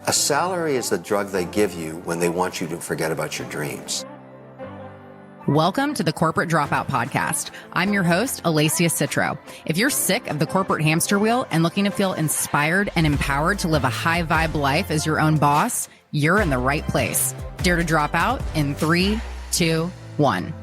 A salary is the drug they give you when they want you to forget about your dreams. Welcome to the Corporate Dropout Podcast. I'm your host, Alacia Citro. If you're sick of the corporate hamster wheel and looking to feel inspired and empowered to live a high vibe life as your own boss, you're in the right place. Dare to drop out in 3, 2, 1.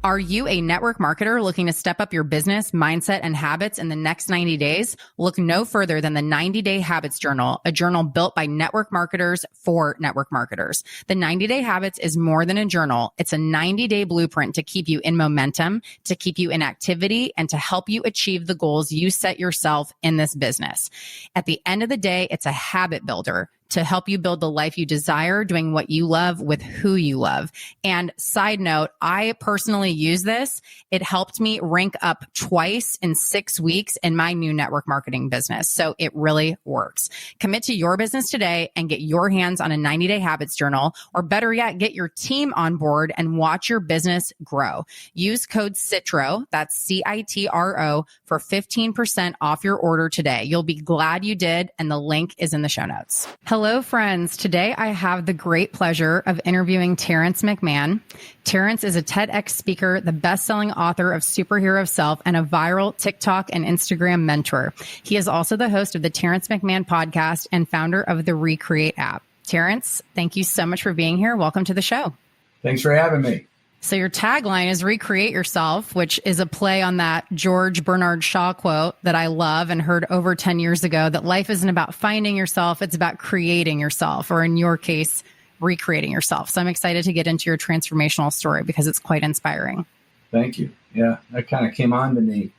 Are you a network marketer looking to step up your business, mindset, and habits in the next 90 days? Look no further than the 90-Day Habits Journal, a journal built by network marketers for network marketers. The 90-Day Habits is more than a journal. It's a 90-day blueprint to keep you in momentum, to keep you in activity, and to help you achieve the goals you set yourself in this business. At the end of the day, it's a habit builder to help you build the life you desire, doing what you love with who you love. And side note, I personally use this. It helped me rank up twice in 6 weeks in my new network marketing business. So it really works. Commit to your business today and get your hands on a 90-day habits journal, or better yet, get your team on board and watch your business grow. Use code CITRO, that's CITRO, for 15% off your order today. You'll be glad you did, and the link is in the show notes. Hello, friends. Today, I have the great pleasure of interviewing Terence Mcmahon. Terence is a TEDx speaker, the best-selling author of Superhero Self, and a viral TikTok and Instagram mentor. He is also the host of the Terence Mcmahon podcast and founder of the Recreate app. Terence, thank you so much for being here. Welcome to the show. Thanks for having me. So your tagline is Recreate Yourself, which is a play on that George Bernard Shaw quote that I love and heard over 10 years ago, that life isn't about finding yourself, it's about creating yourself, or in your case, recreating yourself. So I'm excited to get into your transformational story because it's quite inspiring. Thank you. Yeah, that kind of came on to me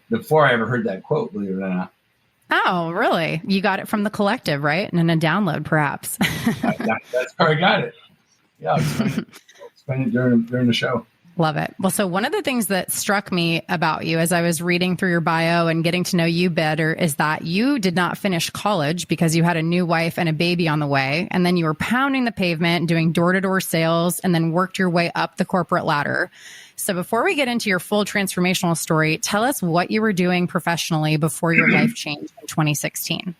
before I ever heard that quote, believe it or not. Oh, really? You got it from the collective, right? And in a download, perhaps. That's where I got it. Yeah, I'll explain it during the show. Love it. Well, so one of the things that struck me about you as I was reading through your bio and getting to know you better is that you did not finish college because you had a new wife and a baby on the way. And then you were pounding the pavement, doing door-to-door sales, and then worked your way up the corporate ladder. So before we get into your full transformational story, tell us what you were doing professionally before your life changed in 2016.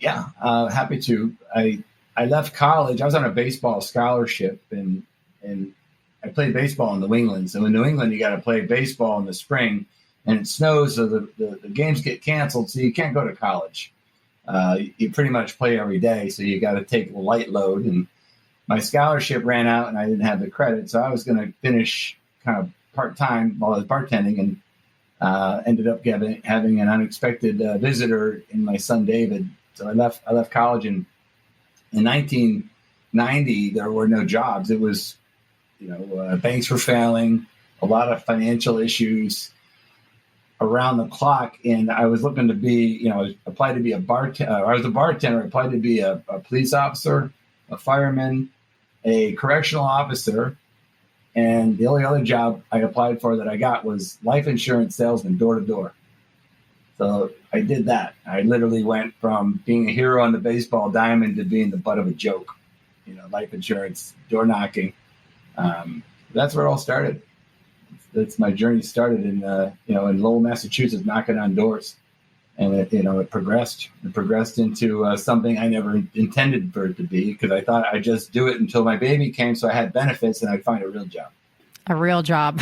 Yeah, happy to. I left college. I was on a baseball scholarship, and I played baseball in New England. So in New England, you got to play baseball in the spring, and it snows, so the games get canceled, so you can't go to college. You pretty much play every day, so you got to take a light load. And my scholarship ran out, and I didn't have the credit, so I was going to finish kind of part-time while I was bartending, and ended up having an unexpected visitor in my son David. So I left college, and in 1990, there were no jobs. It was, banks were failing, a lot of financial issues around the clock. And I was looking to be, applied to be a bartender. I was a bartender, applied to be a police officer, a fireman, a correctional officer. And the only other job I applied for that I got was life insurance salesman, door to door. So I did that. I literally went from being a hero on the baseball diamond to being the butt of a joke, life insurance, door knocking. That's where it all started. That's my journey started in Lowell, Massachusetts, knocking on doors. And it progressed. It progressed into something I never intended for it to be, because I thought I'd just do it until my baby came, so I had benefits and I'd find a real job. A real job.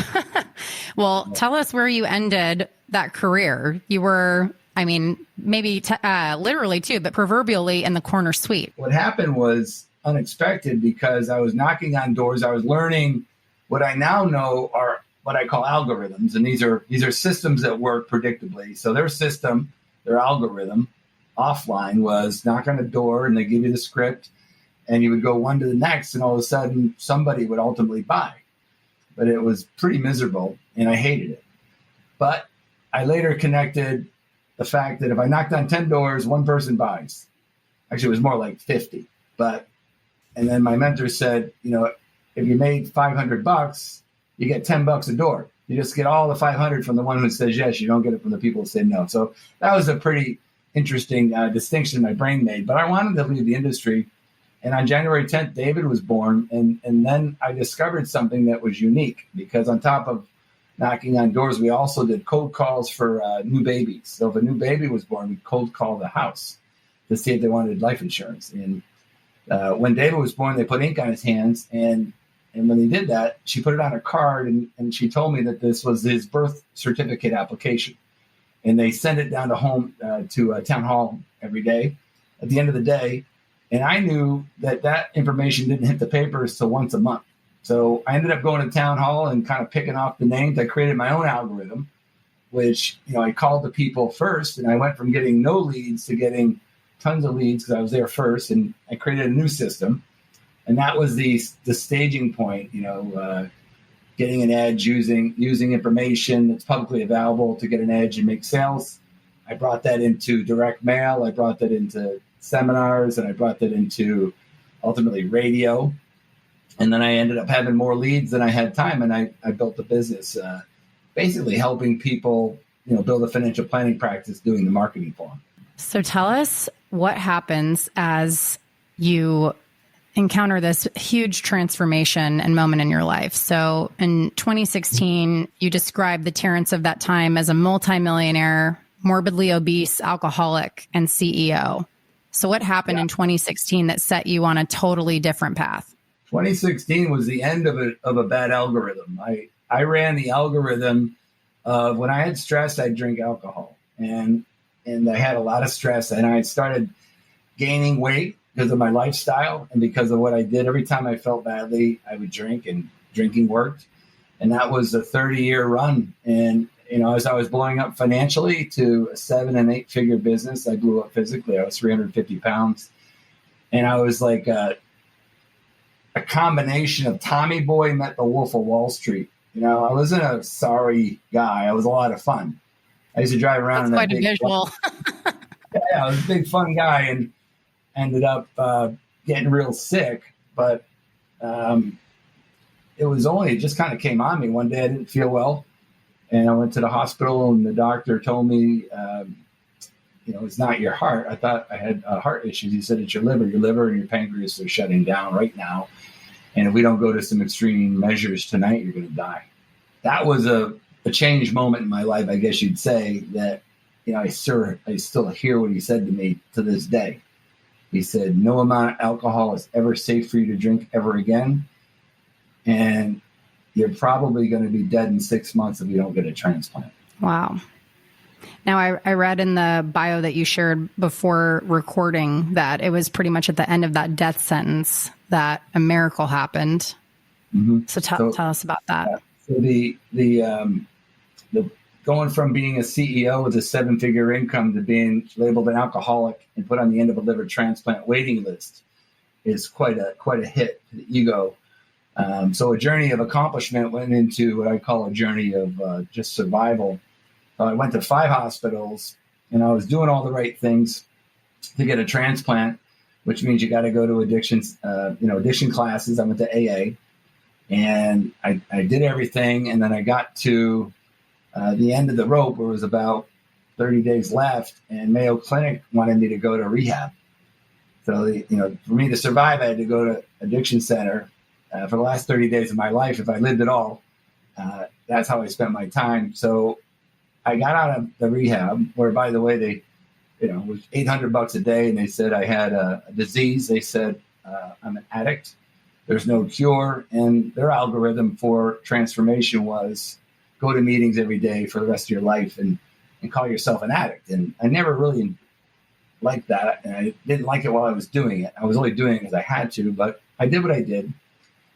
Well, tell us where you ended that career. You were, maybe literally too, but proverbially in the corner suite. What happened was unexpected, because I was knocking on doors. I was learning what I now know are what I call algorithms. And these are systems that work predictably. So their algorithm offline was knock on a door and they give you the script, and you would go one to the next, and all of a sudden somebody would ultimately buy. But it was pretty miserable, and I hated it. But I later connected the fact that if I knocked on 10 doors, one person buys. Actually, it was more like 50. And then my mentor said, if you made $500, you get $10 a door. You just get all the 500 from the one who says yes. You don't get it from the people who say no. So that was a pretty interesting distinction my brain made. But I wanted to leave the industry. And on January 10th, David was born. And then I discovered something that was unique, because on top of knocking on doors, we also did cold calls for new babies. So if a new baby was born, we'd cold call the house. to see if they wanted life insurance. And when David was born, they put ink on his hands, and when they did that, she put it on her card, and she told me that this was his birth certificate application. And they send it down to town hall every day at the end of the day. And I knew that information didn't hit the papers till once a month. So I ended up going to town hall and kind of picking off the names. I created my own algorithm, which, I called the people first, and I went from getting no leads to getting tons of leads because I was there first, and I created a new system. And that was the staging point, getting an edge using information that's publicly available to get an edge and make sales. I brought that into direct mail. I brought that into seminars, and I brought that into ultimately radio. And then I ended up having more leads than I had time. And I built a business, basically helping people, build a financial planning practice doing the marketing for them. So tell us what happens as you encounter this huge transformation and moment in your life. So in 2016, you described the Terence of that time as a multimillionaire, morbidly obese, alcoholic, and CEO. So what happened in 2016 that set you on a totally different path? 2016 was the end of a bad algorithm. I ran the algorithm of when I had stress, I'd drink alcohol. And I had a lot of stress, and I started gaining weight because of my lifestyle and because of what I did. Every time I felt badly, I would drink, and drinking worked. And that was a 30-year run. And, as I was blowing up financially to a 7 and 8 figure business, I blew up physically. I was 350 pounds. And I was like a combination of Tommy Boy met the Wolf of Wall Street. I wasn't a sorry guy. I was a lot of fun. I used to drive around. That's quite a visual. I was a big fun guy, and ended up getting real sick. But it just kind of came on me. One day I didn't feel well, and I went to the hospital, and the doctor told me, it's not your heart. I thought I had heart issues. He said, it's your liver. Your liver and your pancreas are shutting down right now. And if we don't go to some extreme measures tonight, you're going to die. That was a change moment in my life, I guess you'd say, that, I still hear what he said to me to this day. He said, no amount of alcohol is ever safe for you to drink ever again. And you're probably going to be dead in 6 months if you don't get a transplant. Wow. Now, I read in the bio that you shared before recording that it was pretty much at the end of that death sentence that a miracle happened. Mm-hmm. So tell us about that. So the going from being a CEO with a 7-figure income to being labeled an alcoholic and put on the end of a liver transplant waiting list is quite a hit to the ego. So a journey of accomplishment went into what I call a journey of just survival. I went to 5 hospitals, and I was doing all the right things to get a transplant, which means you got to go to addiction classes. I went to AA, and I did everything. And then I got to the end of the rope, where it was about 30 days left, and Mayo Clinic wanted me to go to rehab. So, for me to survive, I had to go to addiction center for the last 30 days of my life. If I lived at all, that's how I spent my time. So I got out of the rehab, where, by the way, they, it was $800 a day, and they said I had a disease. They said I'm an addict. There's no cure, and their algorithm for transformation was go to meetings every day for the rest of your life and call yourself an addict. And I never really liked that, and I didn't like it while I was doing it. I was only doing it because I had to, but I did what I did.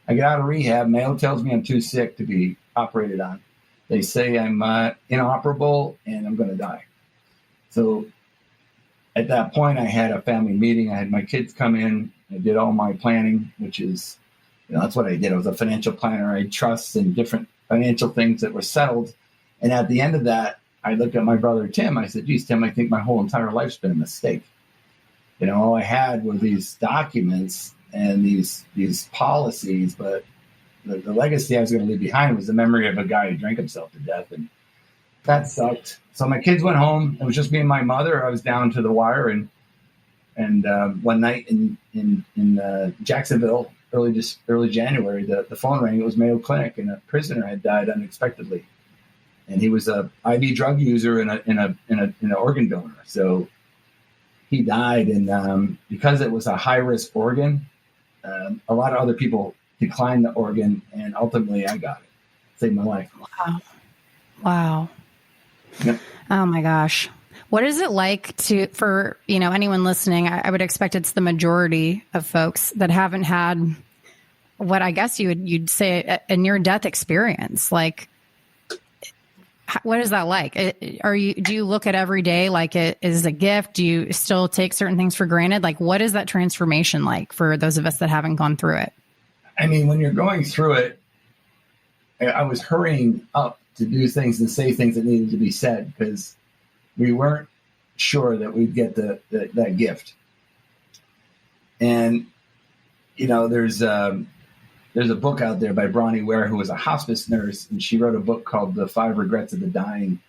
I got out of rehab. Mayo tells me I'm too sick to be operated on. They say I'm inoperable and I'm going to die. So at that point, I had a family meeting. I had my kids come in. I did all my planning, which is, that's what I did. I was a financial planner. I had trusts and different financial things that were settled. And at the end of that, I looked at my brother, Tim. I said, geez, Tim, I think my whole entire life's been a mistake. All I had were these documents and these policies, but the legacy I was going to leave behind was the memory of a guy who drank himself to death. And that sucked. So my kids went home. It was just me and my mother. I was down to the wire. And one night in Jacksonville, early January, the phone rang. It was Mayo Clinic, and a prisoner had died unexpectedly. And he was a IV drug user and an organ donor. So he died, and because it was a high risk organ, a lot of other people declined the organ, and ultimately I got it. Saved my life. Wow. Yeah. Oh my gosh. What is it like for anyone listening? I would expect it's the majority of folks that haven't had what I guess you'd say a near death experience. Like, what is that like? Do you look at every day like it is a gift? Do you still take certain things for granted? Like, what is that transformation like for those of us that haven't gone through it? I mean, when you're going through it, I was hurrying up to do things and say things that needed to be said because we weren't sure that we'd get that gift. And, there's a book out there by Bronnie Ware, who was a hospice nurse, and she wrote a book called The 5 Regrets of the Dying.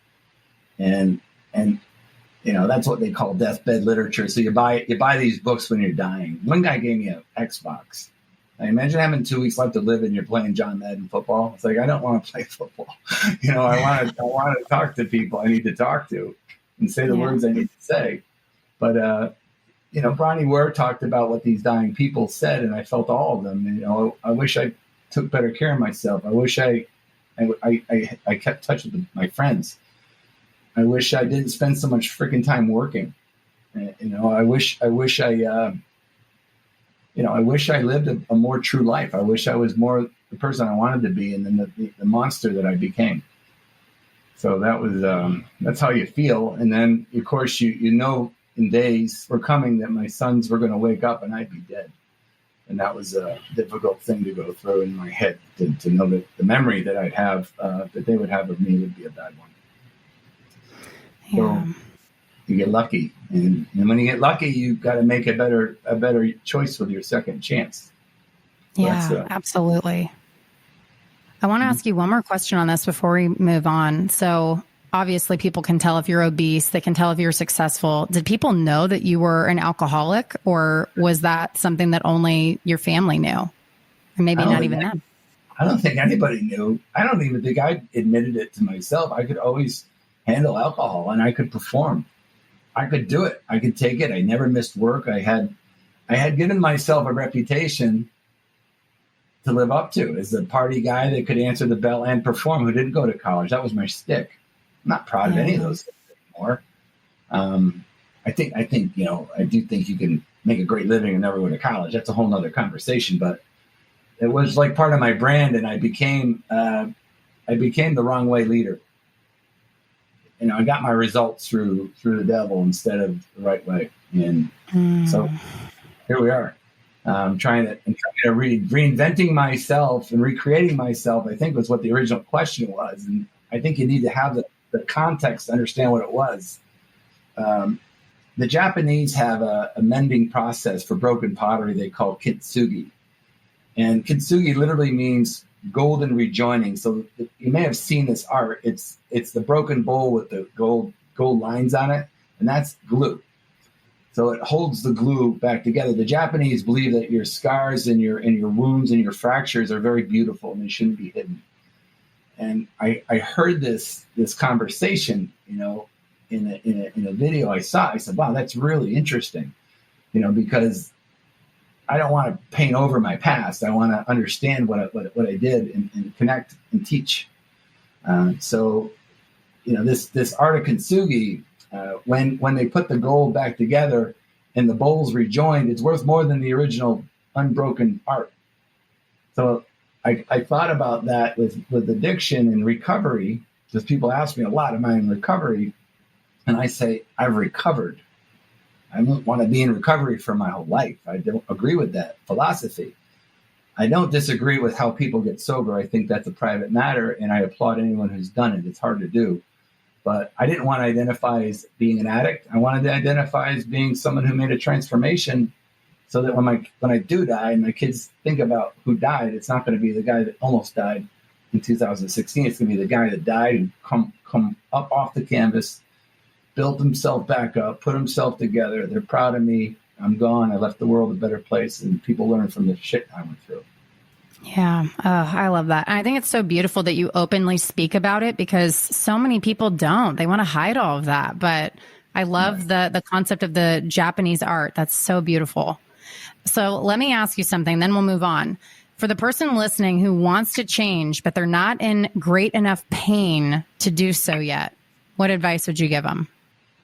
And that's what they call deathbed literature. So you buy these books when you're dying. One guy gave me an Xbox. I imagine having 2 weeks left to live and you're playing John Madden football. It's like, I don't want to play football. I want to talk to people I need to talk to and say the words I need to say. But, Bronnie Ware talked about what these dying people said, and I felt all of them. I wish I took better care of myself. I wish I kept touch with my friends. I wish I didn't spend so much freaking time working. I wish I lived a more true life. I wish I was more the person I wanted to be, and then the monster that I became. So that was that's how you feel. And then, of course, in days were coming that my sons were going to wake up and I'd be dead. And that was a difficult thing to go through in my head, to know that the memory that I'd have, that they would have of me would be a bad one. Yeah. So you get lucky. And when you get lucky, you've got to make a better choice with your second chance. So absolutely. I want to ask you one more question on this before we move on. So obviously people can tell if you're obese, they can tell if you're successful. Did people know that you were an alcoholic, or was that something that only your family knew? Or maybe not even them? I don't think anybody knew. I don't even think I admitted it to myself. I could always handle alcohol and I could perform. I could do it. I could take it. I never missed work. I had given myself a reputation to live up to as the party guy that could answer the bell and perform, who didn't go to college. That was my stick. I'm not proud of any of those things anymore. I think, I do think you can make a great living and never go to college. That's a whole nother conversation, but it was like part of my brand, and I became the wrong way leader. I got my results through the devil instead of the right way. And so here we are. Trying to reinventing myself and recreating myself, I think, was what the original question was. And I think you need to have the context to understand what it was. The Japanese have a mending process for broken pottery they call Kitsugi. And Kitsugi literally means golden rejoining. So you may have seen this art. It's the broken bowl with the gold lines on it, and that's glue. So it holds the glue back together. The Japanese believe that your scars and your wounds and your fractures are very beautiful and they shouldn't be hidden. And I heard this conversation, in a video I saw. I said, wow, that's really interesting, because I don't want to paint over my past. I want to understand what I did and connect and teach. So this art of Kitsugi, when they put the gold back together and the bowls rejoined, it's worth more than the original unbroken art. So I thought about that with addiction and recovery, because people ask me a lot, am I in recovery? And I say, I've recovered. I don't want to be in recovery for my whole life. I don't agree with that philosophy. I don't disagree with how people get sober. I think that's a private matter, and I applaud anyone who's done it. It's hard to do. But I didn't want to identify as being an addict. I wanted to identify as being someone who made a transformation, so that when I do die and my kids think about who died, it's not going to be the guy that almost died in 2016. It's going to be the guy that died and come up off the canvas, built himself back up, put himself together. They're proud of me. I'm gone. I left the world a better place, and people learn from the shit I went through. Yeah. Oh, I love that. And I think it's so beautiful that you openly speak about it, because so many people don't. They want to hide all of that. But I love the concept of the Japanese art. That's so beautiful. So let me ask you something, then we'll move on. For the person listening who wants to change, but they're not in great enough pain to do so yet, what advice would you give them?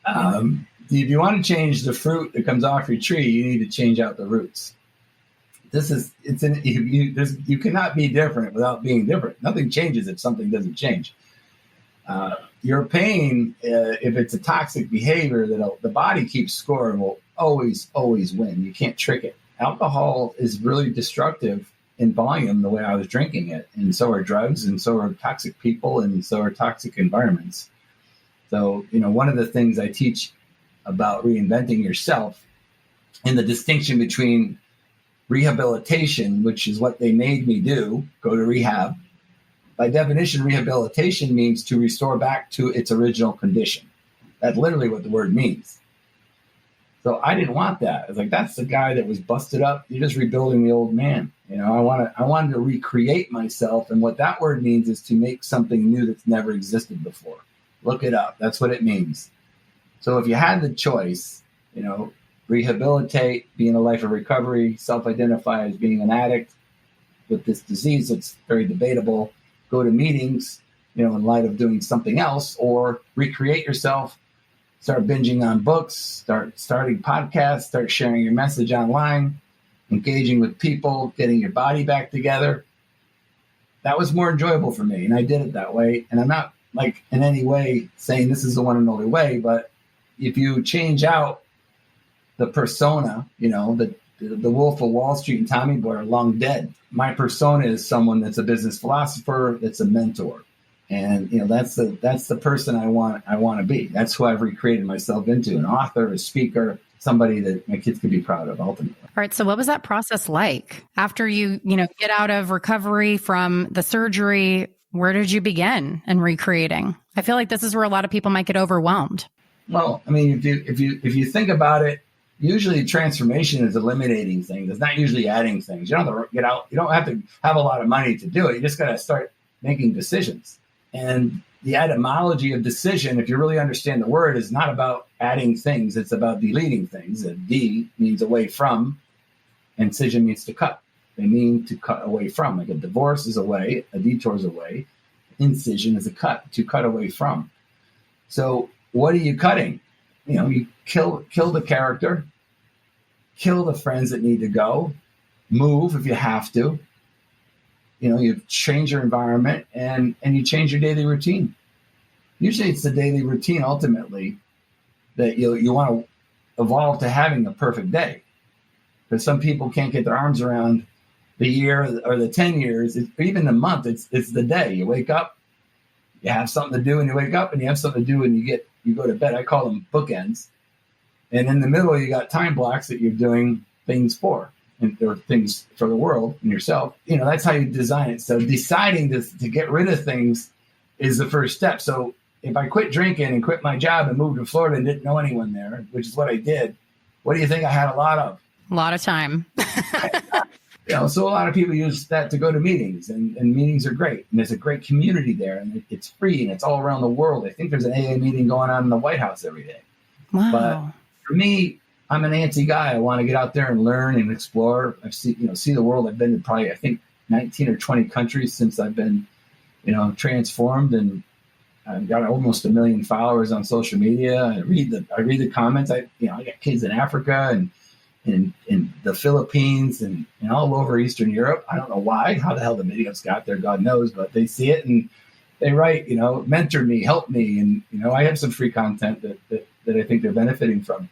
If you want to change the fruit that comes off your tree, you need to change out the roots. You cannot be different without being different. Nothing changes if something doesn't change. Your pain, if it's a toxic behavior that the body keeps scoring, will always win. You can't trick it. Alcohol is really destructive in volume the way I was drinking it. And so are drugs, and so are toxic people, and so are toxic environments. So, one of the things I teach about reinventing yourself and the distinction between rehabilitation, which is what they made me do, go to rehab. By definition, rehabilitation means to restore back to its original condition. That's literally what the word means. So I didn't want that. I was like, that's the guy that was busted up. You're just rebuilding the old man. I wanted to recreate myself. And what that word means is to make something new that's never existed before. Look it up. That's what it means. So if you had the choice, rehabilitate, be in a life of recovery, self-identify as being an addict with this disease that's very debatable, go to meetings, in light of doing something else, or recreate yourself, start binging on books, starting podcasts, start sharing your message online, engaging with people, getting your body back together. That was more enjoyable for me, and I did it that way. And I'm not in any way saying this is the one and only way, but if you change out the persona, the Wolf of Wall Street and Tommy Boy are long dead. My persona is someone that's a business philosopher, that's a mentor. And, that's the person I want to be. That's who I've recreated myself into, an author, a speaker, somebody that my kids could be proud of ultimately. All right. So what was that process like after you get out of recovery from the surgery? Where did you begin in recreating? I feel like this is where a lot of people might get overwhelmed. Well, I mean, if you think about it, usually transformation is eliminating things. It's not usually adding things. You don't have to get out. You don't have to have a lot of money to do it. You just got to start making decisions. And the etymology of decision, if you really understand the word, is not about adding things. It's about deleting things. A D means away from, and decision means to cut. They mean to cut away from. Like a divorce is away, a detour is away. Incision is a cut, to cut away from. So what are you cutting? You kill the character, kill the friends that need to go, move if you have to. You change your environment and you change your daily routine. Usually it's the daily routine ultimately that you want to evolve to having a perfect day. Because some people can't get their arms around the year or the 10 years, or even the month. It's the day. You wake up, you have something to do when you wake up, and you have something to do when you go to bed. I call them bookends. And in the middle, you got time blocks that you're doing things for, or things for the world and yourself. That's how you design it. So deciding to get rid of things is the first step. So if I quit drinking and quit my job and moved to Florida and didn't know anyone there, which is what I did, what do you think I had a lot of? A lot of time. So a lot of people use that to go to meetings, and meetings are great. And there's a great community there, and it's free, and it's all around the world. I think there's an AA meeting going on in the White House every day. Wow. But for me, I'm an antsy guy. I want to get out there and learn and explore. I've see the world. I've been to probably, I think, 19 or 20 countries since I've been, transformed, and I've got almost 1 million followers on social media. I read the comments. I got kids in Africa and in the Philippines and all over Eastern Europe. I don't know why, how the hell the videos got there, God knows, but they see it and they write, mentor me, help me. And, I have some free content that I think they're benefiting from.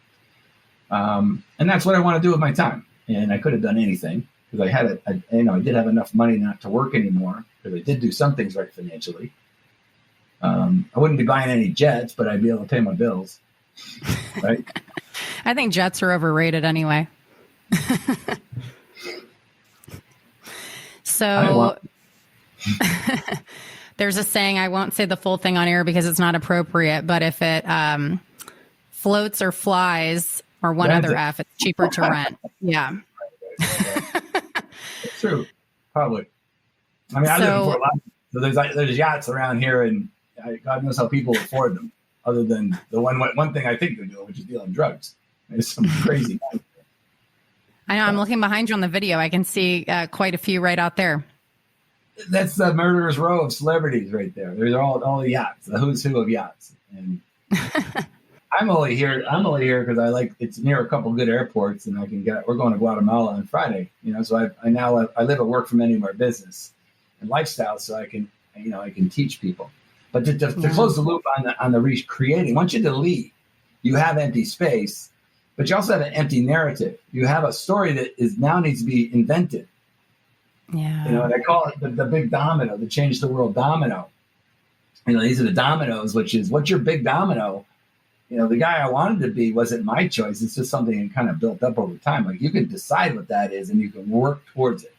And that's what I want to do with my time. And I could have done anything because I did have enough money not to work anymore, because I did do some things right financially. I wouldn't be buying any jets, but I'd be able to pay my bills. Right. I think jets are overrated anyway. So there's a saying, I won't say the full thing on air because it's not appropriate, but if it floats or flies or one Rent other it. F, it's cheaper to rent. Yeah. It's true. Probably. I mean, I live in Fort Lauderdale, so there's yachts around here, and God knows how people afford them. other than the one thing I think they're doing, which is dealing drugs. There's some crazy. I know. I'm looking behind you on the video. I can see quite a few right out there. That's the murderer's row of celebrities right there. There's all the yachts, the who's who of yachts. And I'm only here because I like it's near a couple good airports, and we're going to Guatemala on Friday. So I now live and work from anywhere business and lifestyle, so I can teach people. But to close the loop on the recreating, once you delete, you have empty space, but you also have an empty narrative. You have a story that now needs to be invented. Yeah. And I call it the big domino, the change the world domino. These are the dominoes, which is what's your big domino? The guy I wanted to be wasn't my choice. It's just something that kind of built up over time. Like you can decide what that is and you can work towards it.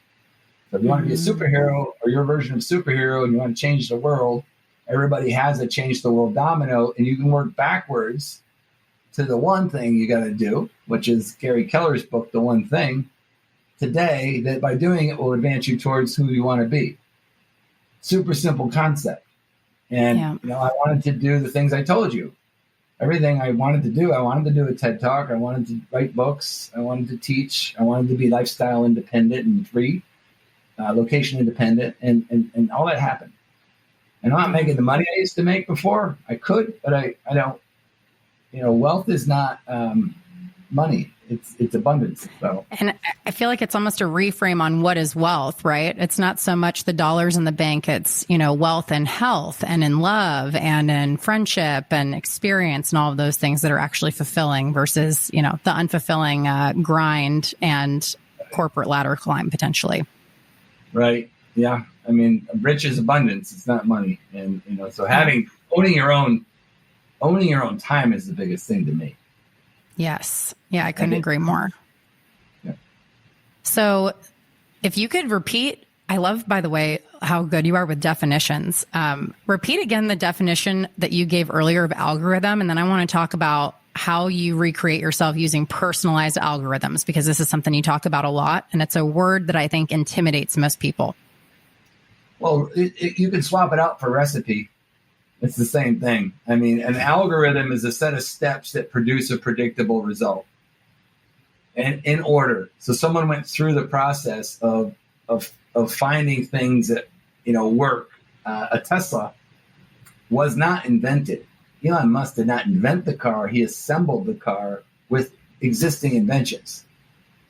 So if you want to be a superhero or your version of superhero and you want to change the world, everybody has a change the world domino, and you can work backwards to the one thing you got to do, which is Gary Keller's book, The One Thing, today, that by doing it will advance you towards who you want to be. Super simple concept. And, I wanted to do the things I told you. Everything I wanted to do a TED Talk. I wanted to write books. I wanted to teach. I wanted to be lifestyle independent and free, location independent, and all that happened. And I'm not making the money I used to make before. I could, but I don't. Wealth is not money. It's abundance. So. And I feel like it's almost a reframe on what is wealth, right? It's not so much the dollars in the bank. It's, wealth and health and in love and in friendship and experience and all of those things that are actually fulfilling versus, the unfulfilling grind and corporate ladder climb potentially. Right. Yeah. I mean, rich is abundance. It's not money. And, so owning your own time is the biggest thing to me. Yes. Yeah, I couldn't agree more. Yeah. So if you could repeat, I love, by the way, how good you are with definitions. Repeat again the definition that you gave earlier of algorithm. And then I want to talk about how you recreate yourself using personalized algorithms, because this is something you talk about a lot. And it's a word that I think intimidates most people. Well, you can swap it out for recipe. It's the same thing. I mean, an algorithm is a set of steps that produce a predictable result, and in order. So someone went through the process of finding things that work. A Tesla was not invented. Elon Musk did not invent the car. He assembled the car with existing inventions,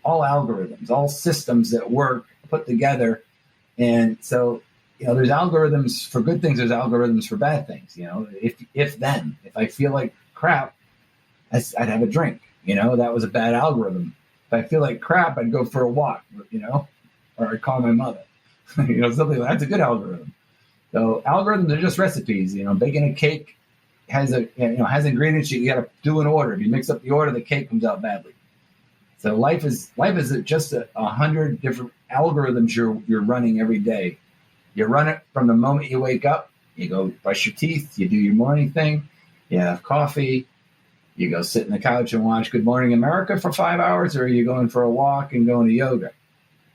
all algorithms, all systems that work put together, and so. There's algorithms for good things. There's algorithms for bad things. If I feel like crap, I'd have a drink. That was a bad algorithm. If I feel like crap, I'd go for a walk. Or I'd call my mother. Something like that's a good algorithm. So algorithms are just recipes. Baking a cake has has ingredients you got to do in order. If you mix up the order, the cake comes out badly. So life is just 100 different algorithms you're running every day. You run it from the moment you wake up. You go brush your teeth. You do your morning thing. You have coffee. You go sit on the couch and watch Good Morning America for 5 hours, or are you going for a walk and going to yoga?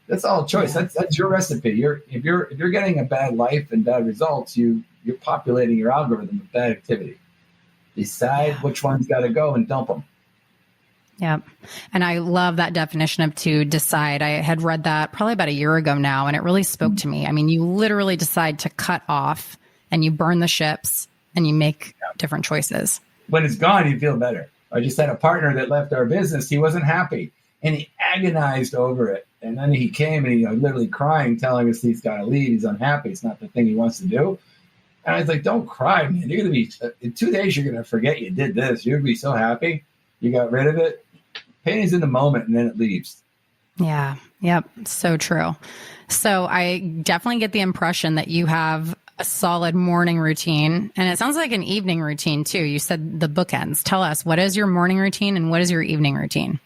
That's all choice. That's your recipe. If you're getting a bad life and bad results, you're populating your algorithm with bad activity. Decide which one's got to go and dump them. Yeah. And I love that definition of to decide. I had read that probably about a year ago now, and it really spoke to me. I mean, you literally decide to cut off and you burn the ships and you make different choices. When it's gone, you feel better. I just had a partner that left our business. He wasn't happy and he agonized over it. And then he came and he literally crying, telling us he's got to leave. He's unhappy. It's not the thing he wants to do. And I was like, don't cry, man. You're going to be, in 2 days, you're going to forget you did this. You're going to be so happy. You got rid of it. Pain is in the moment, and then it leaves. Yeah. Yep. So true. So I definitely get the impression that you have a solid morning routine, and it sounds like an evening routine too. You said the bookends. Tell us, what is your morning routine and what is your evening routine?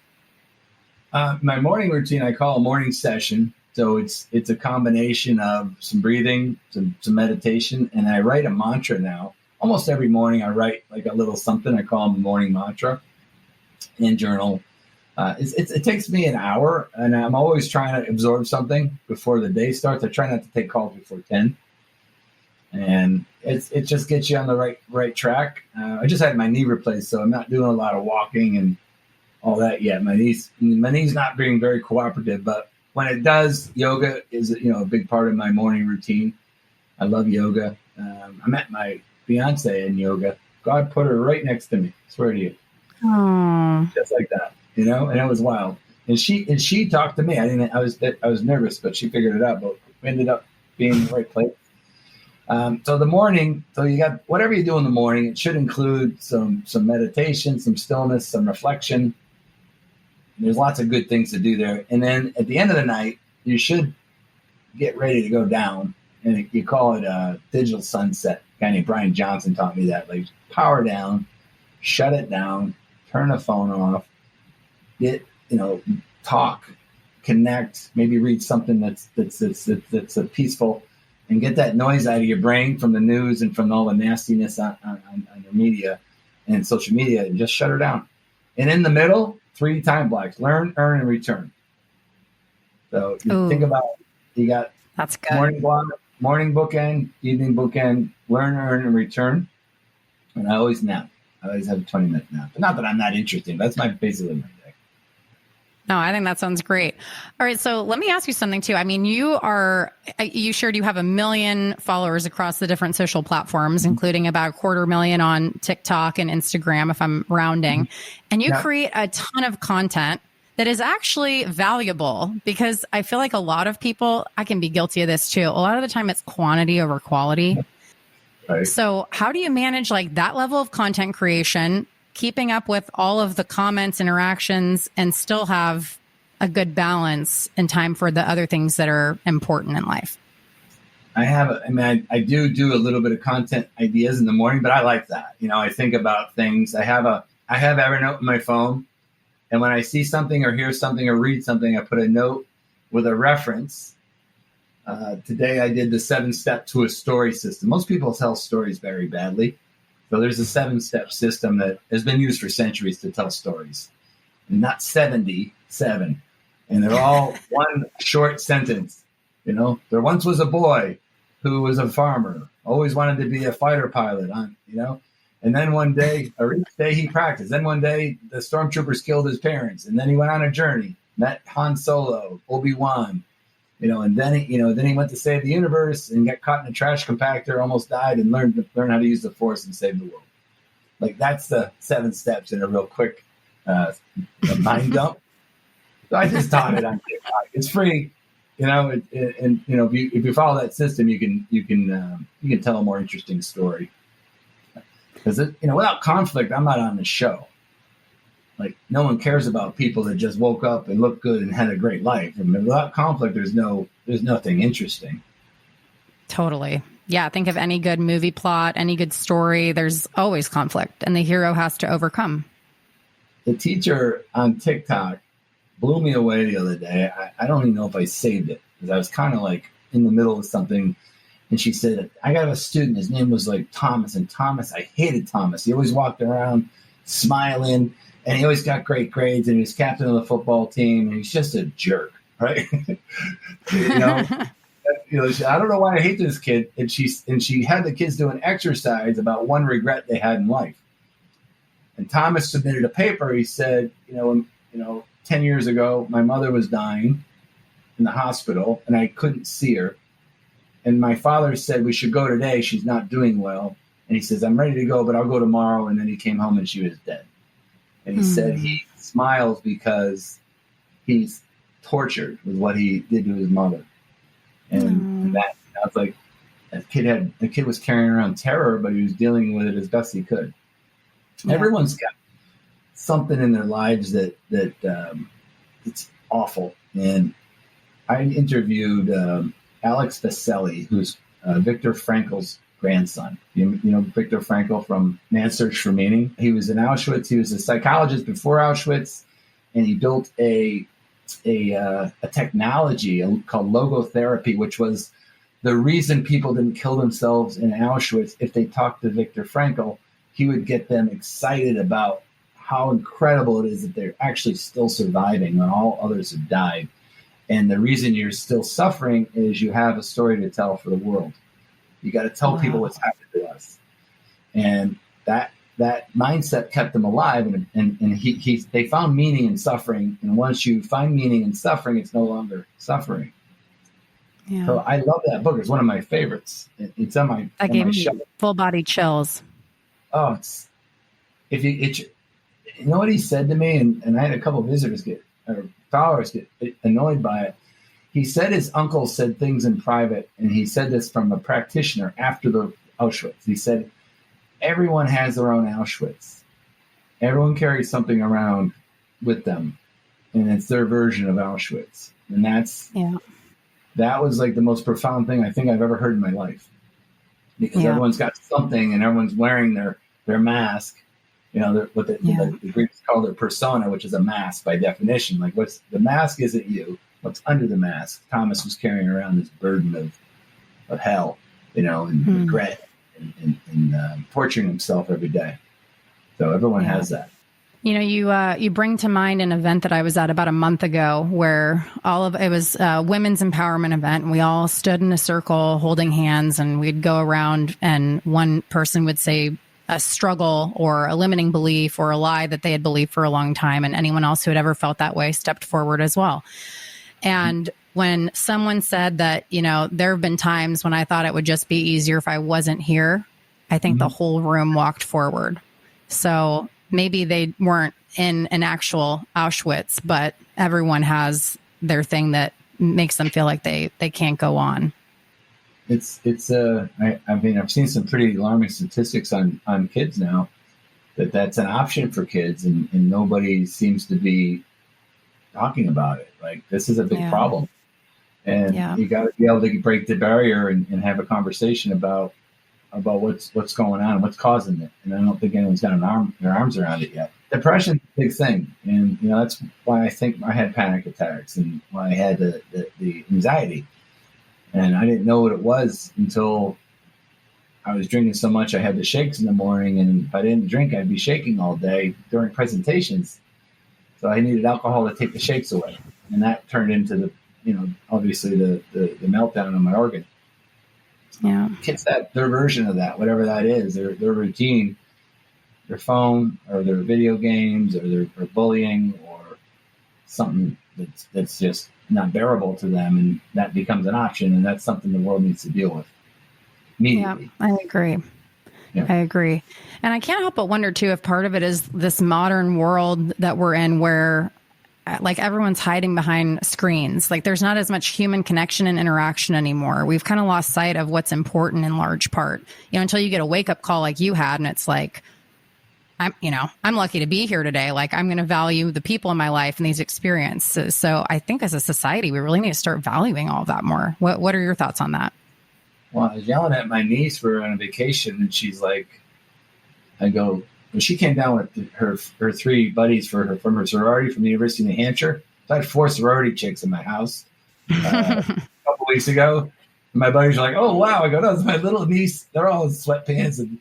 My morning routine, I call a morning session. So it's a combination of some breathing, some meditation, and I write a mantra now. Almost every morning I write like a little something. I call them a morning mantra and journal. It takes me an hour, and I'm always trying to absorb something before the day starts. I try not to take calls before 10. and it just gets you on the right track. I just had my knee replaced, so I'm not doing a lot of walking and all that yet. My knee's not being very cooperative, but when it does, yoga is a big part of my morning routine. I love yoga. I met my fiance in yoga. God put her right next to me. I swear to you. Aww. Just like that, and it was wild. And she talked to me. I was nervous, but she figured it out. But we ended up being in the right place. So the morning, so you got whatever you do in the morning. It should include some meditation, some stillness, some reflection. There's lots of good things to do there. And then at the end of the night, you should get ready to go down. And you call it a digital sunset. A guy named Brian Johnson taught me that. Like, power down, shut it down, turn the phone off, talk, connect, maybe read something that's peaceful, and get that noise out of your brain from the news and from all the nastiness on the media and social media, and just shut her down. And in the middle, 3 time blocks: learn, earn, and return. So you think about, you got that's good. Morning block, morning bookend, evening bookend, learn, earn, and return. And I always nap. I always have a 20-minute nap. But not that I'm not interested. That's basically my day. No, I think that sounds great. All right. So let me ask you something too. I mean, you shared you have 1 million followers across the different social platforms, including about 250,000 on TikTok and Instagram, if I'm rounding. And you create a ton of content that is actually valuable, because I feel like a lot of people, I can be guilty of this too. A lot of the time it's quantity over quality. Right. So how do you manage like that level of content creation, keeping up with all of the comments, interactions, and still have a good balance and time for the other things that are important in life? I do a little bit of content ideas in the morning, but I like that. I think about things. I have Evernote in my phone. And when I see something or hear something or read something, I put a note with a reference. Today I did the 7-step to a story system. Most people tell stories very badly. So there's a 7-step system that has been used for centuries to tell stories. And not 77. And they're all one short sentence. There once was a boy who was a farmer, always wanted to be a fighter pilot, And then one day, or each day he practiced. Then one day the stormtroopers killed his parents. And then he went on a journey, met Han Solo, Obi-Wan, and then he went to save the universe and got caught in a trash compactor, almost died, and learned how to use the Force and save the world. Like, that's the 7 steps in a real quick mind dump. So I just taught it on TikTok. It's free, and if you follow that system, you can tell a more interesting story. Because without conflict, I'm not on the show. Like, no one cares about people that just woke up and looked good and had a great life. And without conflict, there's nothing interesting. Totally. Yeah. Think of any good movie plot, any good story. There's always conflict, and the hero has to overcome. The teacher on TikTok blew me away the other day. I don't even know if I saved it, because I was kind of like in the middle of something. And she said, I got a student. His name was like Thomas. And Thomas, I hated Thomas. He always walked around smiling, and he always got great grades, and he was captain of the football team. And he's just a jerk, right? I don't know why I hate this kid. And she had the kids do an exercise about one regret they had in life. And Thomas submitted a paper. He said, 10 years ago, my mother was dying in the hospital, and I couldn't see her. And my father said, we should go today. She's not doing well. And he says, I'm ready to go, but I'll go tomorrow. And then he came home and she was dead. And he said he smiles because he's tortured with what he did to his mother. And that, I was like, the kid was carrying around terror, but he was dealing with it as best he could. Yeah. Everyone's got something in their lives that it's awful. And I interviewed Alex Vaselli, who's Viktor Frankl's grandson. You know Viktor Frankl from Man's Search for Meaning? He was in Auschwitz. He was a psychologist before Auschwitz, and he built a technology called logotherapy, which was the reason people didn't kill themselves in Auschwitz. If they talked to Viktor Frankl, he would get them excited about how incredible it is that they're actually still surviving when all others have died. And the reason you're still suffering is you have a story to tell for the world. You got to tell people what's happened to us. And that mindset kept them alive. And they found meaning in suffering. And once you find meaning in suffering, it's no longer suffering. Yeah. So I love that book. It's one of my favorites. It's on my That gave me full body chills. Oh, you know what he said to me, and I had a couple of visitors followers get annoyed by it. He said his uncle said things in private, and he said this from a practitioner after the Auschwitz. He said, everyone has their own Auschwitz. Everyone carries something around with them, and it's their version of Auschwitz. And that was like the most profound thing I think I've ever heard in my life. Because everyone's got something, and everyone's wearing their mask. You know, what the Greeks call their persona, which is a mask by definition. Like, the mask isn't you. What's under the mask? Thomas was carrying around this burden of hell, you know, and regret and torturing himself every day. So everyone has that. You know, you bring to mind an event that I was at about a month ago where it was a women's empowerment event, and we all stood in a circle holding hands, and we'd go around, and one person would say a struggle or a limiting belief or a lie that they had believed for a long time, and anyone else who had ever felt that way stepped forward as well. And when someone said that, you know, there have been times when I thought it would just be easier if I wasn't here, I think the whole room walked forward. So maybe they weren't in an actual Auschwitz, but everyone has their thing that makes them feel like they can't go on. I mean, I've seen some pretty alarming statistics on kids now that's an option for kids, and nobody seems to be talking about it. Like, this is a big problem, and you got to be able to break the barrier and have a conversation about what's going on, what's causing it. And I don't think anyone's got their arms around it yet. Depression's a big thing, and you know that's why I think I had panic attacks and why I had the anxiety. And I didn't know what it was until I was drinking so much I had the shakes in the morning, and if I didn't drink, I'd be shaking all day during presentations. So I needed alcohol to take the shakes away, and that turned into obviously the meltdown on my organ. Yeah, kids have their version of that, whatever that is, their routine, their phone or their video games or their bullying or something that's just not bearable to them, and that becomes an option, and that's something the world needs to deal with immediately. Yeah, I agree. Yeah. I agree. And I can't help but wonder too if part of it is this modern world that we're in where like everyone's hiding behind screens. Like there's not as much human connection and interaction anymore. We've kind of lost sight of what's important in large part, until you get a wake up call like you had, and it's like, I'm lucky to be here today. Like I'm going to value the people in my life and these experiences. So I think as a society, we really need to start valuing all of that more. What are your thoughts on that? Well, I was yelling at my niece. We were on a vacation, and she's like, she came down with her three buddies from her sorority from the University of New Hampshire. So I had 4 sorority chicks in my house a couple weeks ago. And my buddies were like, "Oh, wow." I go, "No, it's my little niece. They're all in sweatpants." And,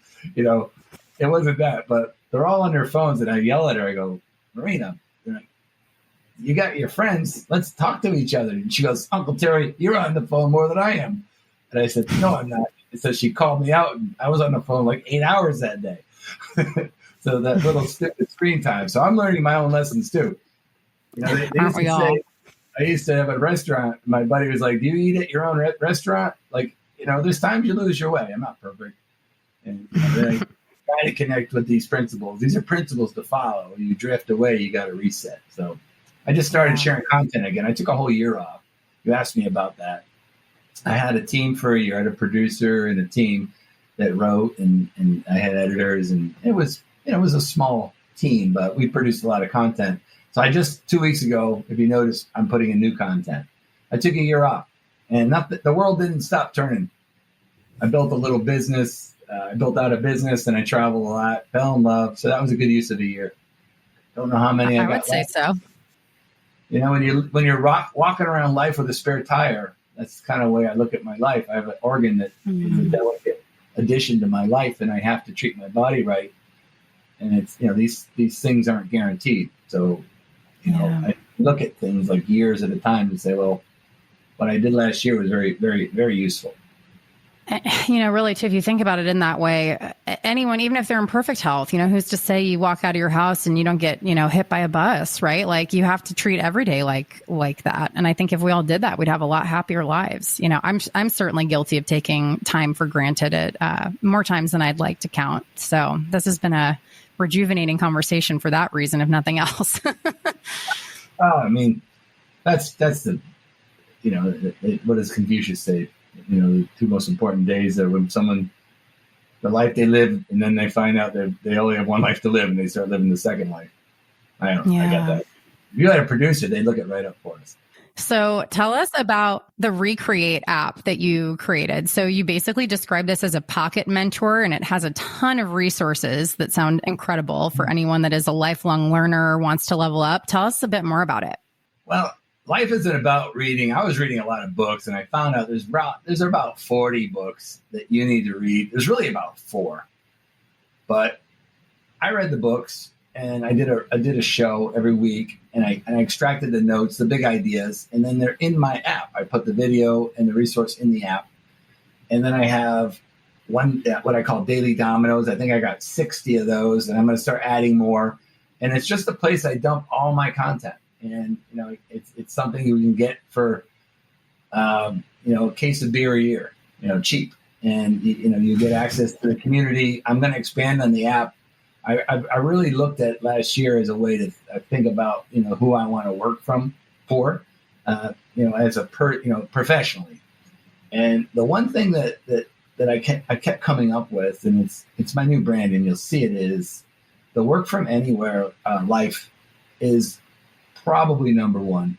it wasn't that, but they're all on their phones. And I yell at her. I go, "Marina, you got your friends. Let's talk to each other." And she goes, "Uncle Terry, you're on the phone more than I am." And I said, "No, I'm not." And so she called me out, and I was on the phone like 8 hours that day. So that little stupid screen time. So I'm learning my own lessons too. They used to say, I used to have a restaurant. My buddy was like, "Do you eat at your own restaurant?" Like, there's times you lose your way. I'm not perfect. And then I try to connect with these principles. These are principles to follow. When you drift away, you got to reset. So I just started sharing content again. I took a whole year off. You asked me about that. I had a team for a year. I had a producer and a team that wrote, and I had editors, and it was a small team, but we produced a lot of content. So I just 2 weeks ago, if you notice, I'm putting in new content. I took a year off, and the world didn't stop turning. I built a little business. I built out a business, and I travel a lot, fell in love. So that was a good use of a year. Don't know how many I got would say left. so. When you're walking around life with a spare tire, that's kind of the way I look at my life. I have an organ that is a delicate addition to my life, and I have to treat my body right. And it's, these things aren't guaranteed. So, I look at things like years at a time and say, well, what I did last year was very, very, very useful. Really too, if you think about it in that way, anyone, even if they're in perfect health, who's to say you walk out of your house and you don't get, hit by a bus, right? Like you have to treat every day like that. And I think if we all did that, we'd have a lot happier lives. I'm certainly guilty of taking time for granted at more times than I'd like to count. So this has been a rejuvenating conversation for that reason, if nothing else. I mean, that's the, what does Confucius say? The two most important days are when the life they live, and then they find out that they only have one life to live and they start living the second life. I don't know. Yeah. I got that. If you had a producer, they'd look it right up for us. So tell us about the Recreate app that you created. So you basically describe this as a pocket mentor, and it has a ton of resources that sound incredible for anyone that is a lifelong learner or wants to level up. Tell us a bit more about it. Well, life isn't about reading. I was reading a lot of books, and I found out there's about 40 books that you need to read. There's really about 4. But I read the books, and I did a show every week, and I extracted the notes, the big ideas, and then they're in my app. I put the video and the resource in the app. And then I have one, what I call daily dominoes. I think I got 60 of those, and I'm going to start adding more. And it's just a place I dump all my content. And, it's something you can get for, a case of beer a year, cheap. And, you get access to the community. I'm going to expand on the app. I really looked at last year as a way to think about, who I want to work for, as a professionally. And the one thing that I kept coming up with, and it's my new brand, and you'll see it, is the work from anywhere life is probably number one.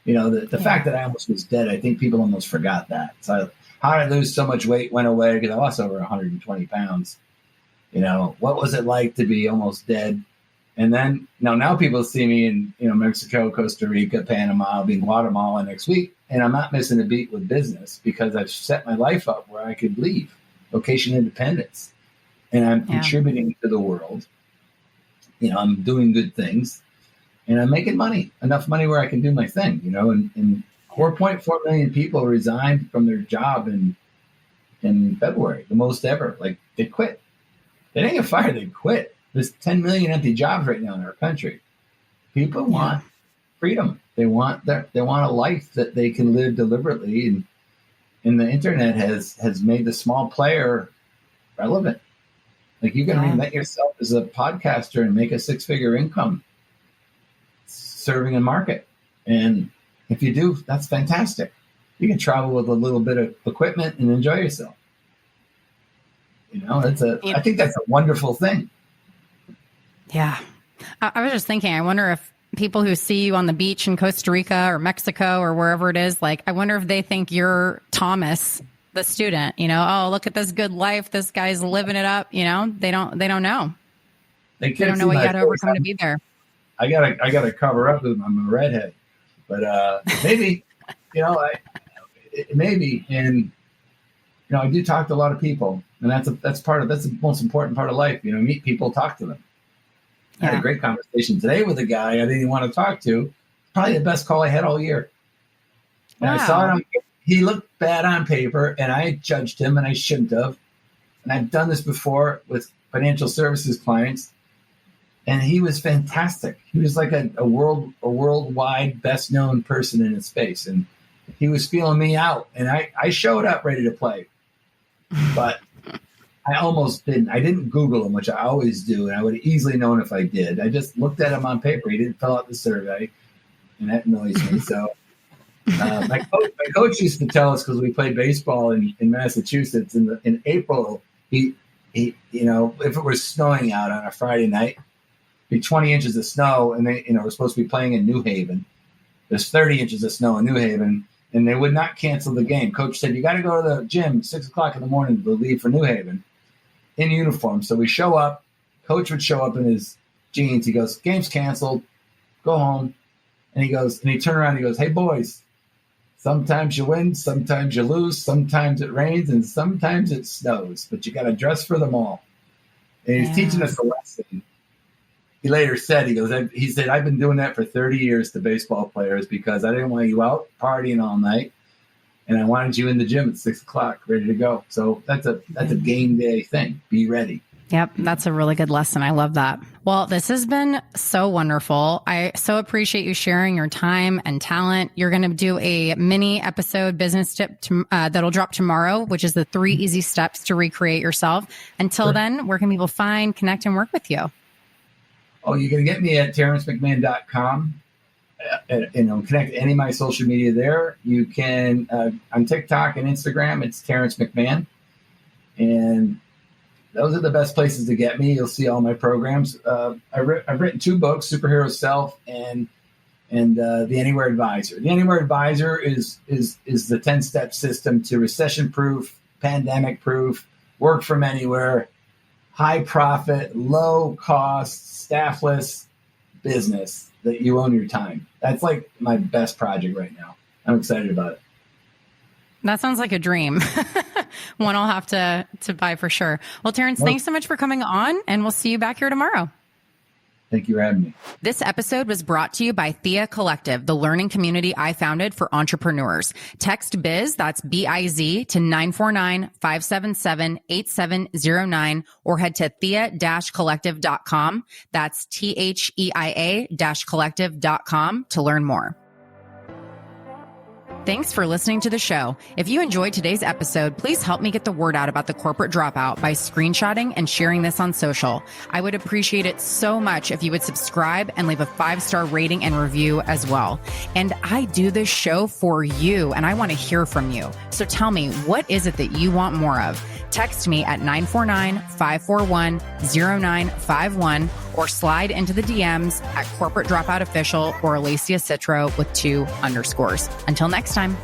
The fact that I almost was dead, I think people almost forgot that. So how did I lose so much weight went away because I lost over 120 pounds. What was it like to be almost dead? And then now people see me in, Mexico, Costa Rica, Panama, I'll be in Guatemala next week. And I'm not missing a beat with business because I've set my life up where I could leave, location independence. And I'm contributing to the world. I'm doing good things. And I'm making money, enough money where I can do my thing, and 4.4 million people resigned from their job in February, the most ever. Like, they quit. They didn't get fired, they quit. There's 10 million empty jobs right now in our country. People want freedom. They want a life that they can live deliberately. And the internet has made the small player relevant. Like, you can reinvent yourself as a podcaster and make a 6-figure income serving a market. And if you do, that's fantastic. You can travel with a little bit of equipment and enjoy yourself. I think that's a wonderful thing. Yeah. I was just thinking, I wonder if people who see you on the beach in Costa Rica or Mexico or wherever it is, like, I wonder if they think you're Thomas, the student, oh, look at this good life. This guy's living it up. They don't know. They don't know what you got to overcome to be there. I gotta cover up with them. I'm a redhead, but maybe, maybe. And I do talk to a lot of people, and that's the most important part of life. Meet people, talk to them. I had a great conversation today with a guy I didn't even want to talk to. Probably the best call I had all year. And I saw it he looked bad on paper, and I judged him, and I shouldn't have. And I've done this before with financial services clients. And he was fantastic. He was like a worldwide best known person in his space. And he was feeling me out. And I showed up ready to play. But I almost didn't. I didn't Google him, which I always do. And I would have easily known if I did. I just looked at him on paper. He didn't fill out the survey. And that annoys me. So my coach used to tell us, because we played baseball in Massachusetts in April, he if it was snowing out on a Friday night, be 20 inches of snow, and they, we're supposed to be playing in New Haven. There's 30 inches of snow in New Haven, and they would not cancel the game. Coach said, you got to go to the gym 6 o'clock in the morning to leave for New Haven in uniform. So we show up. Coach would show up in his jeans. He goes, game's canceled. Go home. And he turned around and he goes, hey, boys, sometimes you win, sometimes you lose, sometimes it rains, and sometimes it snows, but you got to dress for them all. And he's teaching us a lesson. He later said, he said, I've been doing that for 30 years to baseball players because I didn't want you out partying all night And I wanted you in the gym at 6:00, ready to go. So that's a game day thing. Be ready. Yep, that's a really good lesson. I love that. Well, this has been so wonderful. I so appreciate you sharing your time and talent. You're going to do a mini episode business tip that'll drop tomorrow, which is the 3 easy steps to recreate yourself. Until then, where can people find, connect, and work with you? Oh, you can get me at terrancemcmahon.com. Connect any of my social media there. You can on TikTok and Instagram, it's Terence Mcmahon. And those are the best places to get me. You'll see all my programs. I've written 2 books, Superhero Self and The Anywhere Advisor. The Anywhere Advisor is the 10-step system to recession-proof, pandemic-proof, work from anywhere, high profit, low cost, staffless business that you own your time. That's like my best project right now. I'm excited about it. That sounds like a dream. One I'll have to buy for sure. Well, Terence, thanks so much for coming on, and we'll see you back here tomorrow. Thank you for having me. This episode was brought to you by Thea Collective, the learning community I founded for entrepreneurs. Text BIZ, that's BIZ, to 949-577-8709, or head to thea-collective.com. That's THEIA-collective.com to learn more. Thanks for listening to the show. If you enjoyed today's episode, please help me get the word out about the corporate dropout by screenshotting and sharing this on social. I would appreciate it so much if you would subscribe and leave a 5-star rating and review as well. And I do this show for you, and I want to hear from you. So tell me, what is it that you want more of? Text me at 949-541-0951 or slide into the DMs at Corporate Dropout Official or Alacia Citro with 2 underscores. Until next time.